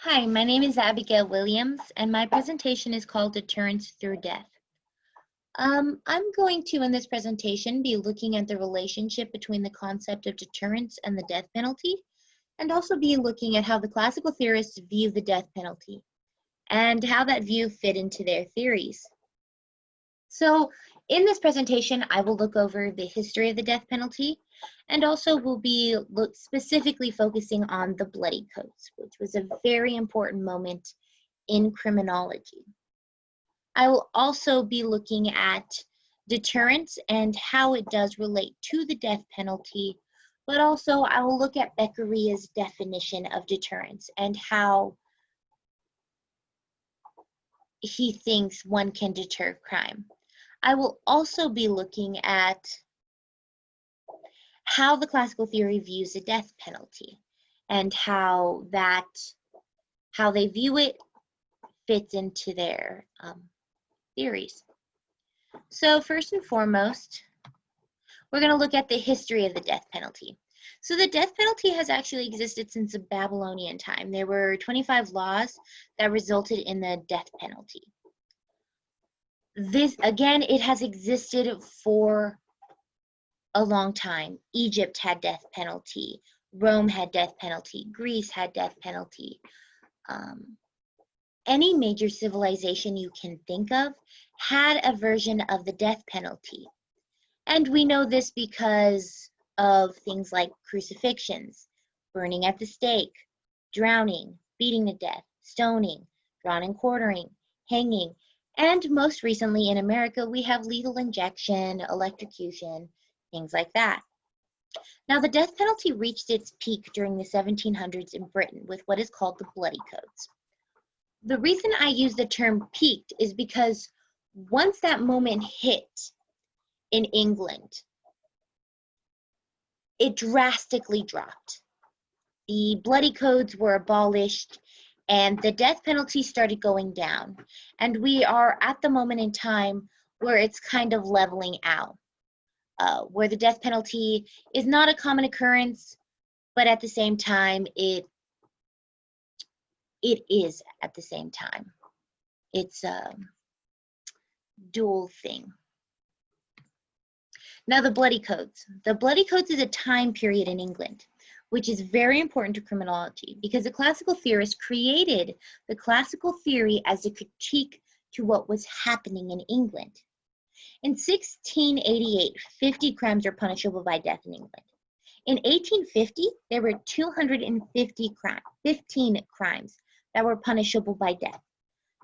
Hi, my name is Abigail Williams, and my presentation is called Deterrence Through Death. I'm going to, in this presentation, be looking at the relationship between the concept of deterrence and the death penalty, and also be looking at how the classical theorists view the death penalty, and how that view fit into their theories. So, in this presentation, I will look over the history of the death penalty, and also will be specifically focusing on the Bloody Coats, which was a very important moment in criminology. I will also be looking at deterrence and how it does relate to the death penalty, but also I will look at Beccaria's definition of deterrence and how he thinks one can deter crime. I will also be looking at how the classical theory views the death penalty and how they view it fits into their theories. So first and foremost, we're going to look at the history of the death penalty. So the death penalty has actually existed since the Babylonian time. There were 25 laws that resulted in the death penalty. This, again, it has existed for a long time. Egypt had death penalty. Rome had death penalty. Greece had death penalty. Any major civilization you can think of had a version of the death penalty. And we know this because of things like crucifixions, burning at the stake, drowning, beating to death, stoning, drawn and quartering, hanging, and most recently in America, we have lethal injection, electrocution, things like that. Now, the death penalty reached its peak during the 1700s in Britain with what is called the Bloody Coats. The reason I use the term peaked is because once that moment hit in England, it drastically dropped. The Bloody Codes were abolished and the death penalty started going down. And we are at the moment in time where it's kind of leveling out, where the death penalty is not a common occurrence, but at the same time, it is at the same time. It's a dual thing. Now, the Bloody Codes. The Bloody Codes is a time period in England, which is very important to criminology because the classical theorists created the classical theory as a critique to what was happening in England. In 1688, 50 crimes were punishable by death in England. In 1850, there were 15 crimes that were punishable by death.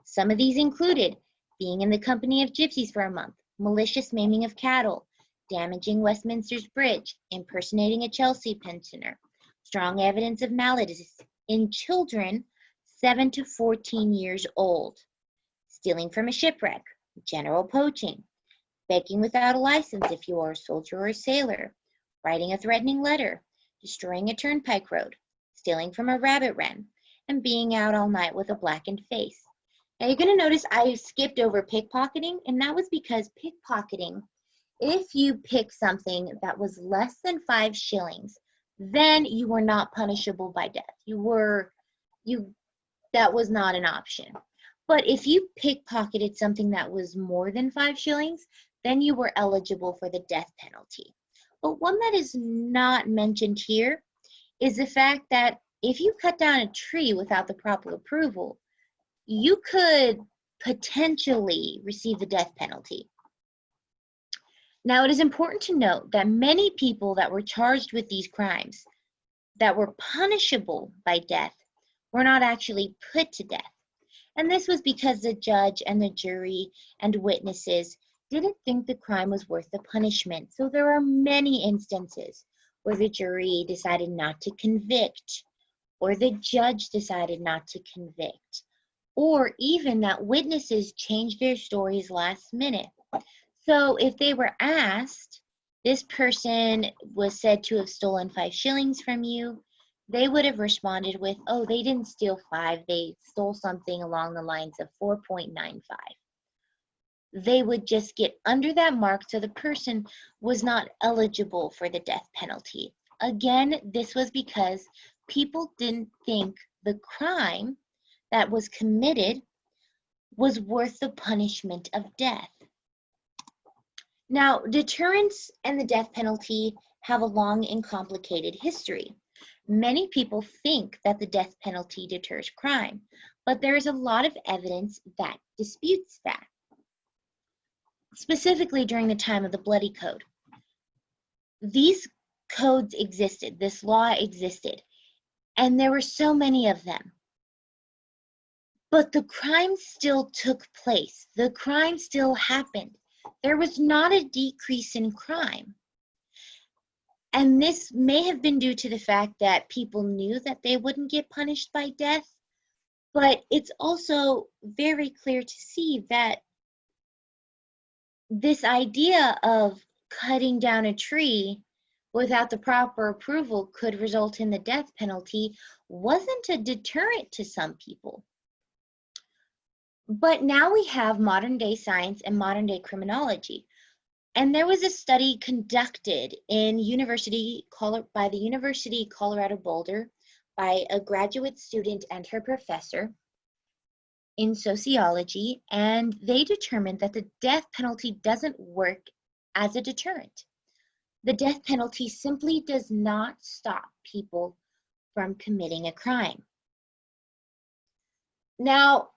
Some of these included being in the company of gypsies for a month, malicious maiming of cattle, damaging Westminster's Bridge, impersonating a Chelsea pensioner, strong evidence of maladies in children 7 to 14 years old, stealing from a shipwreck, general poaching, begging without a license if you are a soldier or a sailor, writing a threatening letter, destroying a turnpike road, stealing from a rabbit wren, and being out all night with a blackened face. Now you're going to notice I skipped over pickpocketing, and that was because pickpocketing, if you pick something that was less than 5 shillings, then you were not punishable by death. That was not an option. But if you pickpocketed something that was more than 5 shillings, then you were eligible for the death penalty. But one that is not mentioned here is the fact that if you cut down a tree without the proper approval, you could potentially receive the death penalty. Now, it is important to note that many people that were charged with these crimes that were punishable by death were not actually put to death. And this was because the judge and the jury and witnesses didn't think the crime was worth the punishment. So there are many instances where the jury decided not to convict, or the judge decided not to convict, or even that witnesses changed their stories last minute. So if they were asked, this person was said to have stolen 5 shillings from you, they would have responded with, oh, they didn't steal 5, they stole something along the lines of 4.95. They would just get under that mark, so the person was not eligible for the death penalty. Again, this was because people didn't think the crime that was committed was worth the punishment of death. Now, deterrence and the death penalty have a long and complicated history. Many people think that the death penalty deters crime, but there is a lot of evidence that disputes that. Specifically during the time of the Bloody Code. These codes existed, this law existed, and there were so many of them. But the crime still took place. The crime still happened. There was not a decrease in crime. And this may have been due to the fact that people knew that they wouldn't get punished by death, but it's also very clear to see that this idea of cutting down a tree without the proper approval could result in the death penalty wasn't a deterrent to some people. But now we have modern day science and modern day criminology. And there was a study conducted in by the University of Colorado Boulder by a graduate student and her professor in sociology, and they determined that the death penalty doesn't work as a deterrent. The death penalty simply does not stop people from committing a crime. Now,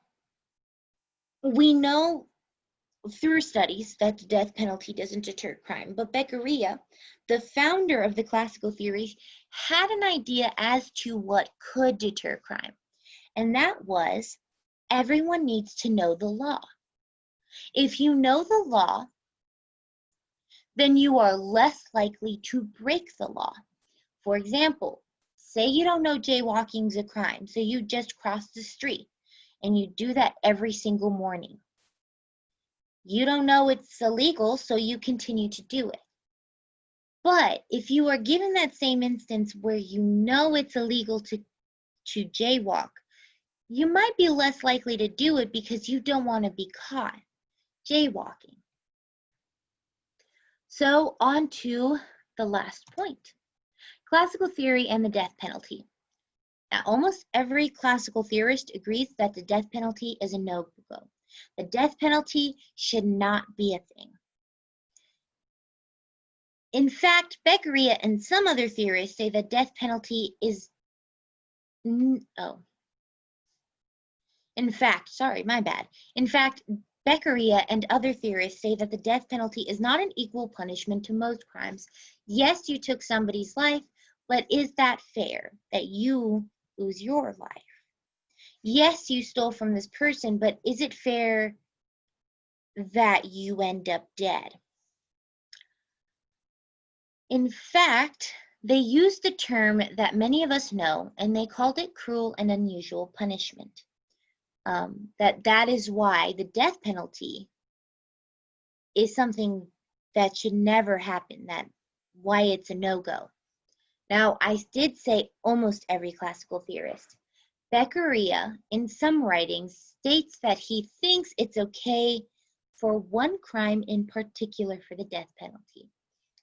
we know through studies that the death penalty doesn't deter crime, but Beccaria, the founder of the classical theory, had an idea as to what could deter crime, and that was everyone needs to know the law. If you know the law, then you are less likely to break the law. For example, say you don't know jaywalking's a crime, so you just cross the street, and you do that every single morning. You don't know it's illegal, so you continue to do it. But if you are given that same instance where you know it's illegal to jaywalk, you might be less likely to do it because you don't want to be caught jaywalking. So on to the last point, classical theory and the death penalty. Now, almost every classical theorist agrees that the death penalty is a no-go. The death penalty should not be a thing. In fact, Beccaria and some other theorists say the death penalty is In fact, Beccaria and other theorists say that the death penalty is not an equal punishment to most crimes. Yes, you took somebody's life, but is that fair that you lose your life? Yes, you stole from this person, but is it fair that you end up dead? In fact, they used a term that many of us know, and they called it cruel and unusual punishment. That is why the death penalty is something that should never happen, why it's a no-go. Now, I did say almost every classical theorist. Beccaria, in some writings, states that he thinks it's okay for one crime in particular for the death penalty,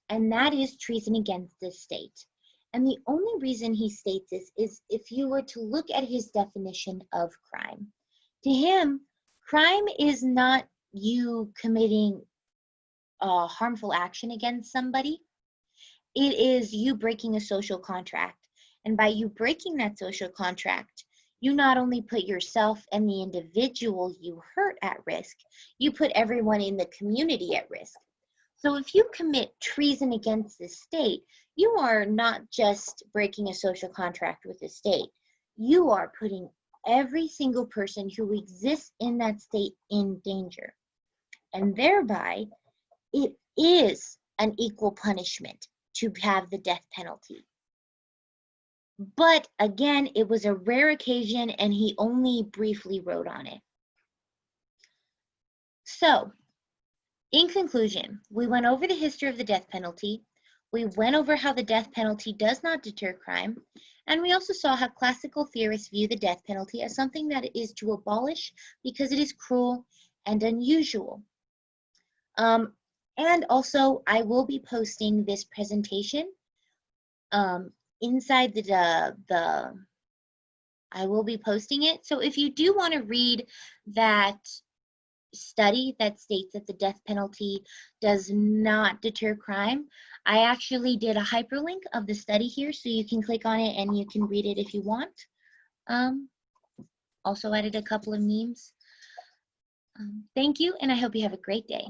and that is treason against the state. And the only reason he states this is if you were to look at his definition of crime. To him, crime is not you committing a harmful action against somebody. It is you breaking a social contract. And by you breaking that social contract, you not only put yourself and the individual you hurt at risk, you put everyone in the community at risk. So if you commit treason against the state, you are not just breaking a social contract with the state. You are putting every single person who exists in that state in danger. And thereby, it is an equal punishment to have the death penalty. But again, it was a rare occasion and he only briefly wrote on it. So, in conclusion, we went over the history of the death penalty, we went over how the death penalty does not deter crime, and we also saw how classical theorists view the death penalty as something that is to abolish because it is cruel and unusual. And also, I will be posting this presentation inside the I will be posting it. So if you do want to read that study that states that the death penalty does not deter crime, I actually did a hyperlink of the study here, so you can click on it and you can read it if you want. Also added a couple of memes. Thank you, and I hope you have a great day.